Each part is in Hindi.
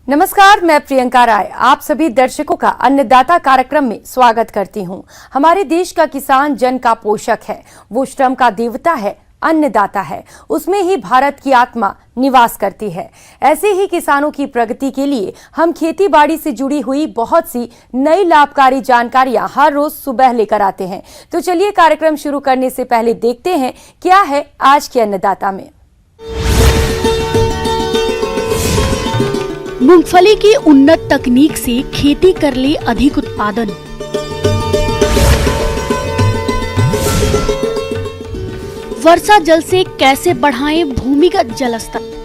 नमस्कार, मैं प्रियंका राय आप सभी दर्शकों का अन्नदाता कार्यक्रम में स्वागत करती हूं। हमारे देश का किसान जन का पोषक है, वो श्रम का देवता है, अन्नदाता है, उसमें ही भारत की आत्मा निवास करती है। ऐसे ही किसानों की प्रगति के लिए हम खेती बाड़ी से जुड़ी हुई बहुत सी नई लाभकारी जानकारियां हर रोज सुबह लेकर आते हैं। तो चलिए कार्यक्रम शुरू करने से पहले देखते हैं क्या है आज के अन्नदाता में। मूंगफली की उन्नत तकनीक से खेती कर ले अधिक उत्पादन। वर्षा जल से कैसे बढ़ाएं भूमिगत जल स्तर।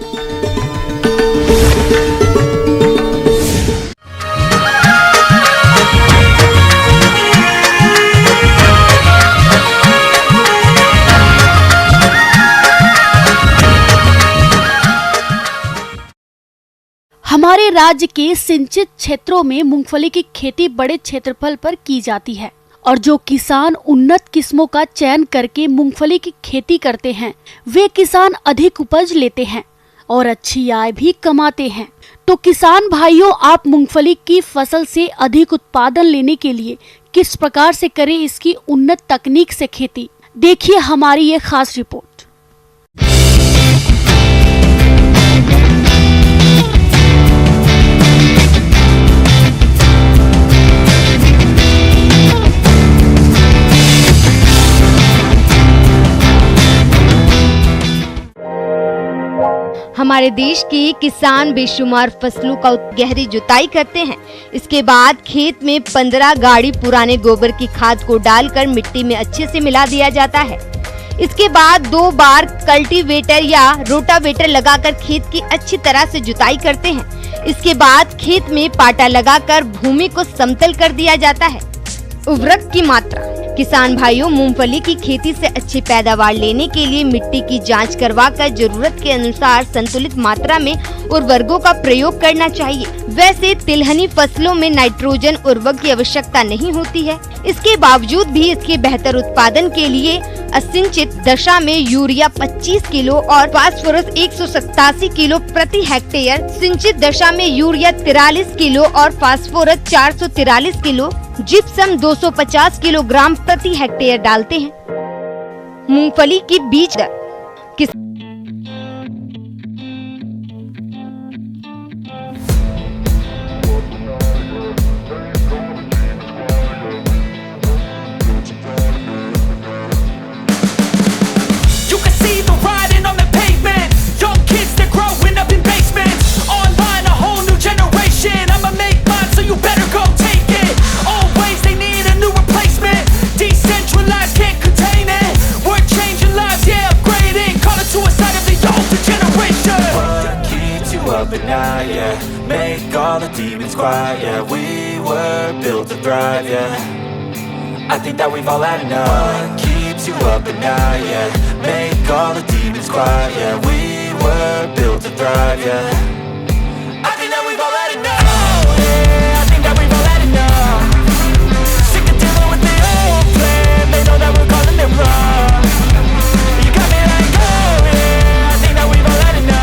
हमारे राज्य के सिंचित क्षेत्रों में मूंगफली की खेती बड़े क्षेत्रफल पर की जाती है और जो किसान उन्नत किस्मों का चयन करके मूंगफली की खेती करते हैं वे किसान अधिक उपज लेते हैं और अच्छी आय भी कमाते हैं। तो किसान भाइयों, आप मूंगफली की फसल से अधिक उत्पादन लेने के लिए किस प्रकार से करें इसकी उन्नत तकनीक से खेती, देखिए हमारी ये खास रिपोर्ट। हमारे देश के किसान बेशुमार फसलों का गहरी जुताई करते हैं। इसके बाद खेत में 15 गाड़ी पुराने गोबर की खाद को डालकर मिट्टी में अच्छे से मिला दिया जाता है। इसके बाद 2 बार कल्टीवेटर या रोटावेटर लगाकर खेत की अच्छी तरह से जुताई करते हैं। इसके बाद खेत में पाटा लगाकर भूमि को समतल कर दिया जाता है। उर्वरक की मात्रा। किसान भाइयों, मूंगफली की खेती से अच्छी पैदावार लेने के लिए मिट्टी की जांच करवाकर जरूरत के अनुसार संतुलित मात्रा में उर्वरकों का प्रयोग करना चाहिए। वैसे तिलहनी फसलों में नाइट्रोजन उर्वरक की आवश्यकता नहीं होती है। इसके बावजूद भी इसके बेहतर उत्पादन के लिए असिंचित दशा में यूरिया 25 किलो और फास्फोरस 187 किलो प्रति हेक्टेयर, सिंचित दशा में यूरिया 43 किलो और फास्फोरस 443 किलो, जिप्सम 250 किलोग्राम प्रति हेक्टेयर डालते हैं। मूंगफली की बीज दर। But now, yeah, make all the demons quiet, yeah, we were built to thrive, yeah, I think that we've all had enough. What keeps you up at night, yeah, make all the demons quiet, yeah, we were built to thrive, yeah, I think that we've all had enough, yeah, I think that we've all had enough. Sick of dealing with the old plan, they know that we're calling it wrong. You got me like, oh yeah, I think that we've all had enough.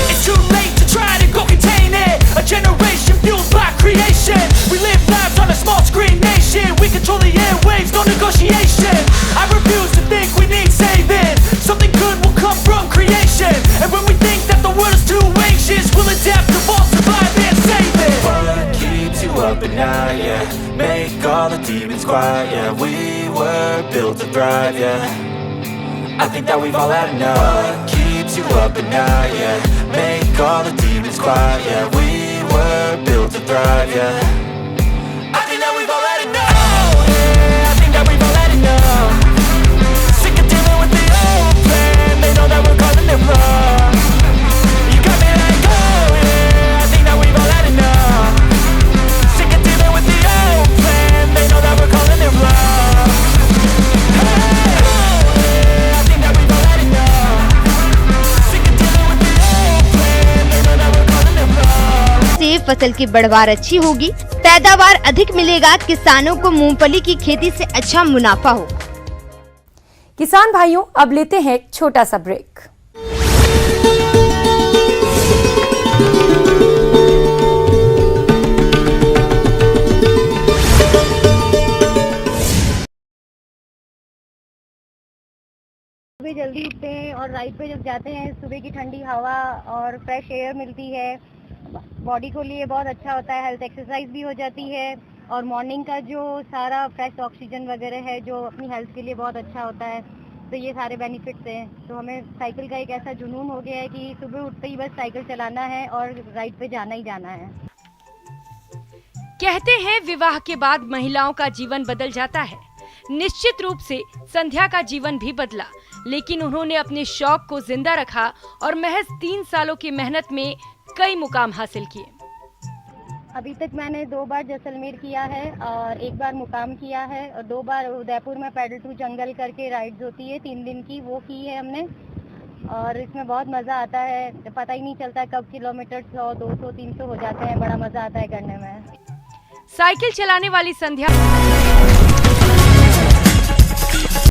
It's too late to try to go contain it. A generation fueled by creation. We live lives on a small screen nation. We control the airwaves, no negotiation. I refuse to think we need saving. Something good will come from creation. And when we think that the world is too anxious, we'll adapt, evolve, survive and save it. What keeps you up at night, yeah, make all the demons quiet, yeah, we were built to thrive, yeah, I think that we've all had enough. What keeps you up at night, yeah, make all the demons quiet, yeah, we were built to thrive, yeah, I think that we've all had enough, yeah, I think that we've all had enough. Sick of dealing with the old plan, they know that we're calling it wrong. You got me like, oh yeah, I think that we've all had enough. Sick of dealing with the old plan, they know that we're calling it wrong. से फसल की बढ़वार अच्छी होगी, पैदावार अधिक मिलेगा, किसानों को मूंगफली की खेती से अच्छा मुनाफा होगा। किसान भाइयों, अब लेते हैं एक छोटा सा ब्रेक। सुबह जल्दी उठते हैं और राइड पे जब जाते हैं, सुबह की ठंडी हवा और फ्रेश एयर मिलती है, बॉडी को लिए बहुत अच्छा होता है, हेल्थ एक्सरसाइज भी हो जाती है और मॉर्निंग का जो सारा फ्रेश ऑक्सीजन वगैरह है जो अपनी हेल्थ के लिए बहुत अच्छा होता है, तो ये सारे बेनिफिट्स हैं। तो हमें साइकिल का एक ऐसा जुनून हो गया है कि सुबह उठते ही बस साइकिल चलाना है और राइड पे जाना ही जाना है। कहते हैं विवाह के बाद महिलाओं का जीवन बदल जाता है। निश्चित रूप से संध्या का जीवन भी बदला, लेकिन उन्होंने अपने शौक को जिंदा रखा और महज 3 सालों की मेहनत में कई मुकाम हासिल किए। अभी तक मैंने 2 बार जैसलमेर किया है और 1 बार मुकाम किया है और 2 बार उदयपुर में पैडल टू जंगल करके राइड्स होती है 3 दिन की, वो की है हमने और इसमें बहुत मज़ा आता है। पता ही नहीं चलता कब किलोमीटर 100, 200, 300 हो जाते हैं। बड़ा मज़ा आता है करने में। साइकिल चलाने वाली संध्या